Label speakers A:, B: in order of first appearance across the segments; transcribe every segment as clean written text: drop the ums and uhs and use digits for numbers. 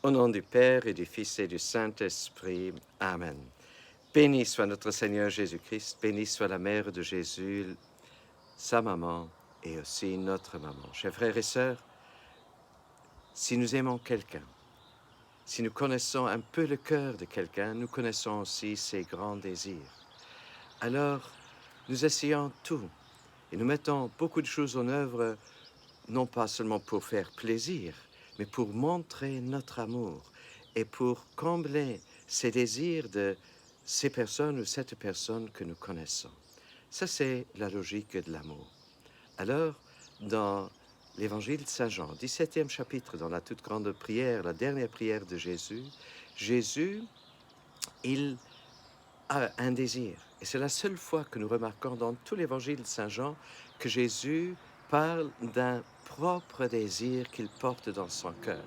A: Au nom du Père et du Fils et du Saint-Esprit. Amen. Béni soit notre Seigneur Jésus-Christ, béni soit la mère de Jésus, sa maman et aussi notre maman. Chers frères et sœurs, si nous aimons quelqu'un, si nous connaissons un peu le cœur de quelqu'un, nous connaissons aussi ses grands désirs. Alors, nous essayons tout et nous mettons beaucoup de choses en œuvre, non pas seulement pour faire plaisir, mais pour montrer notre amour et pour combler ces désirs de ces personnes ou cette personne que nous connaissons. Ça, c'est la logique de l'amour. Alors, dans l'Évangile de Saint Jean, 17e chapitre, dans la toute grande prière, la dernière prière de Jésus, il a un désir. Et c'est la seule fois que nous remarquons dans tout l'Évangile de Saint Jean que Jésus parle d'un propre désir qu'il porte dans son cœur.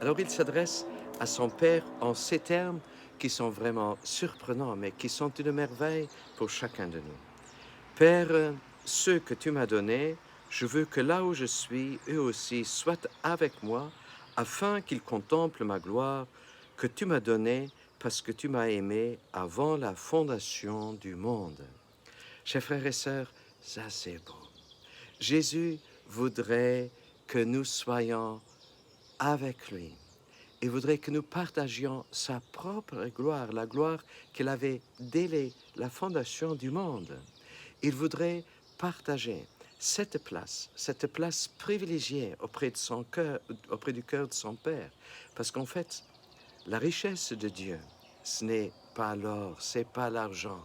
A: Alors il s'adresse à son Père en ces termes qui sont vraiment surprenants, mais qui sont une merveille pour chacun de nous. Père, ceux que tu m'as donnés, je veux que là où je suis, eux aussi soient avec moi, afin qu'ils contemplent ma gloire que tu m'as donnée parce que tu m'as aimé avant la fondation du monde. Chers frères et sœurs, ça c'est beau. Jésus voudrait que nous soyons avec lui. Il voudrait que nous partagions sa propre gloire, la gloire qu'il avait dès la fondation du monde. Il voudrait partager cette place privilégiée auprès de son cœur, auprès du cœur de son Père. Parce qu'en fait, la richesse de Dieu, ce n'est pas l'or, c'est pas l'argent,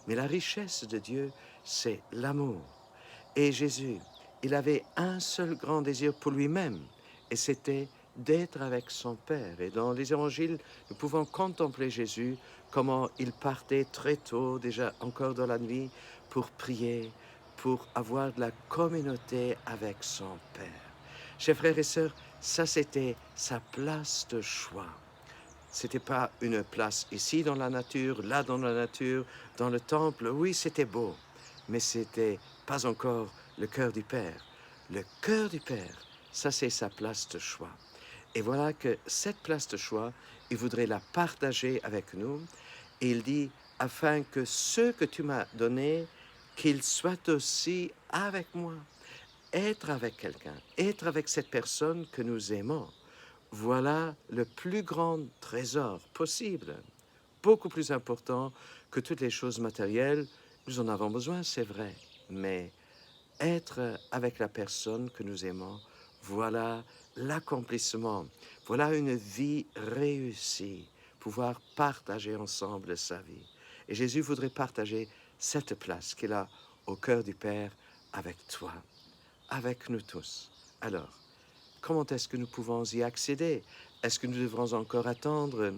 A: mais la richesse de Dieu, c'est l'amour. Et Jésus, il avait un seul grand désir pour lui-même, et c'était d'être avec son Père. Et dans les évangiles, nous pouvons contempler Jésus, comment il partait très tôt, déjà encore dans la nuit, pour prier, pour avoir de la communauté avec son Père. Chers frères et sœurs, ça c'était sa place de choix. C'était pas une place ici dans la nature, là dans la nature, dans le temple. Oui, c'était beau, mais c'était pas encore le cœur du Père. Le cœur du Père, ça c'est sa place de choix. Et voilà que cette place de choix, il voudrait la partager avec nous. Et il dit, afin que ceux que tu m'as donnés, qu'ils soient aussi avec moi. Être avec quelqu'un, être avec cette personne que nous aimons. Voilà le plus grand trésor possible, beaucoup plus important que toutes les choses matérielles. Nous en avons besoin, c'est vrai, mais être avec la personne que nous aimons, voilà l'accomplissement, voilà une vie réussie, pouvoir partager ensemble sa vie. Et Jésus voudrait partager cette place qu'il a au cœur du Père avec toi, avec nous tous. Alors, comment est-ce que nous pouvons y accéder? Est-ce que nous devrons encore attendre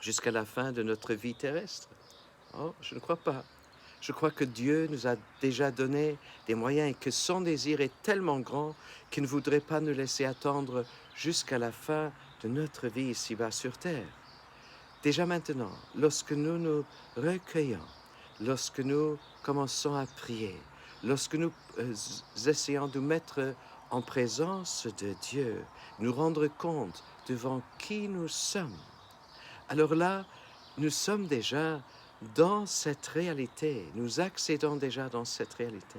A: jusqu'à la fin de notre vie terrestre? Oh, je ne crois pas. Je crois que Dieu nous a déjà donné des moyens et que son désir est tellement grand qu'il ne voudrait pas nous laisser attendre jusqu'à la fin de notre vie ici-bas sur terre. Déjà maintenant, lorsque nous nous recueillons, lorsque nous commençons à prier, lorsque nous essayons de mettre en présence de Dieu, nous rendre compte devant qui nous sommes, alors là, nous sommes déjà dans cette réalité, nous accédons déjà dans cette réalité.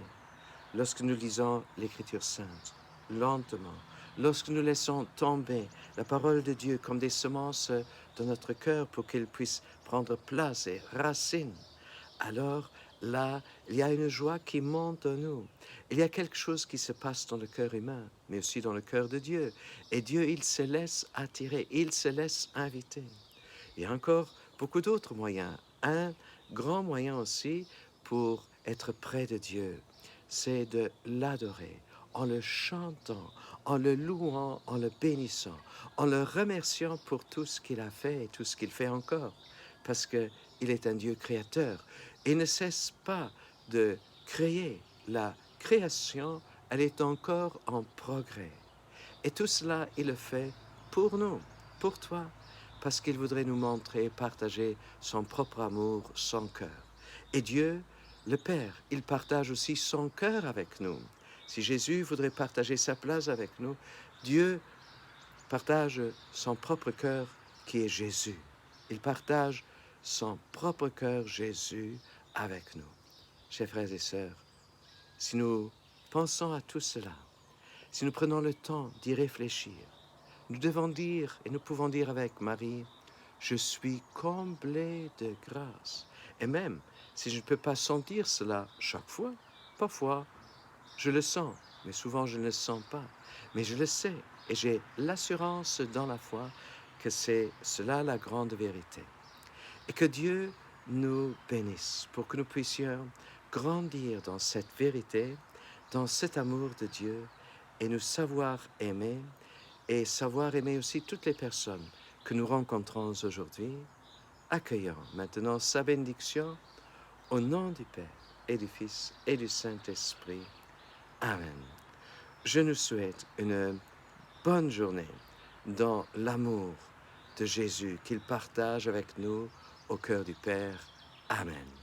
A: Lorsque nous lisons l'Écriture sainte, lentement, lorsque nous laissons tomber la parole de Dieu comme des semences dans notre cœur pour qu'elle puisse prendre place et racine, alors là, il y a une joie qui monte en nous. Il y a quelque chose qui se passe dans le cœur humain, mais aussi dans le cœur de Dieu. Et Dieu, il se laisse attirer, il se laisse inviter. Il y a encore beaucoup d'autres moyens. Un grand moyen aussi pour être près de Dieu, c'est de l'adorer en le chantant, en le louant, en le bénissant, en le remerciant pour tout ce qu'il a fait et tout ce qu'il fait encore, parce qu'il est un Dieu créateur. Il ne cesse pas de créer. La création, elle est encore en progrès. Et tout cela, il le fait pour nous, pour toi, parce qu'il voudrait nous montrer, partager son propre amour, son cœur. Et Dieu, le Père, il partage aussi son cœur avec nous. Si Jésus voudrait partager sa place avec nous, Dieu partage son propre cœur qui est Jésus. Il partage son propre cœur Jésus avec nous. Chers frères et sœurs, si nous pensons à tout cela, si nous prenons le temps d'y réfléchir, nous devons dire, et nous pouvons dire avec Marie, « Je suis comblé de grâce ». Et même si je ne peux pas sentir cela chaque fois, parfois je le sens, mais souvent je ne le sens pas. Mais je le sais et j'ai l'assurance dans la foi que c'est cela la grande vérité. Et que Dieu nous bénisse pour que nous puissions grandir dans cette vérité, dans cet amour de Dieu et nous savoir aimer et savoir aimer aussi toutes les personnes que nous rencontrons aujourd'hui, accueillant maintenant sa bénédiction au nom du Père et du Fils et du Saint-Esprit. Amen. Je nous souhaite une bonne journée dans l'amour de Jésus qu'il partage avec nous au cœur du Père. Amen.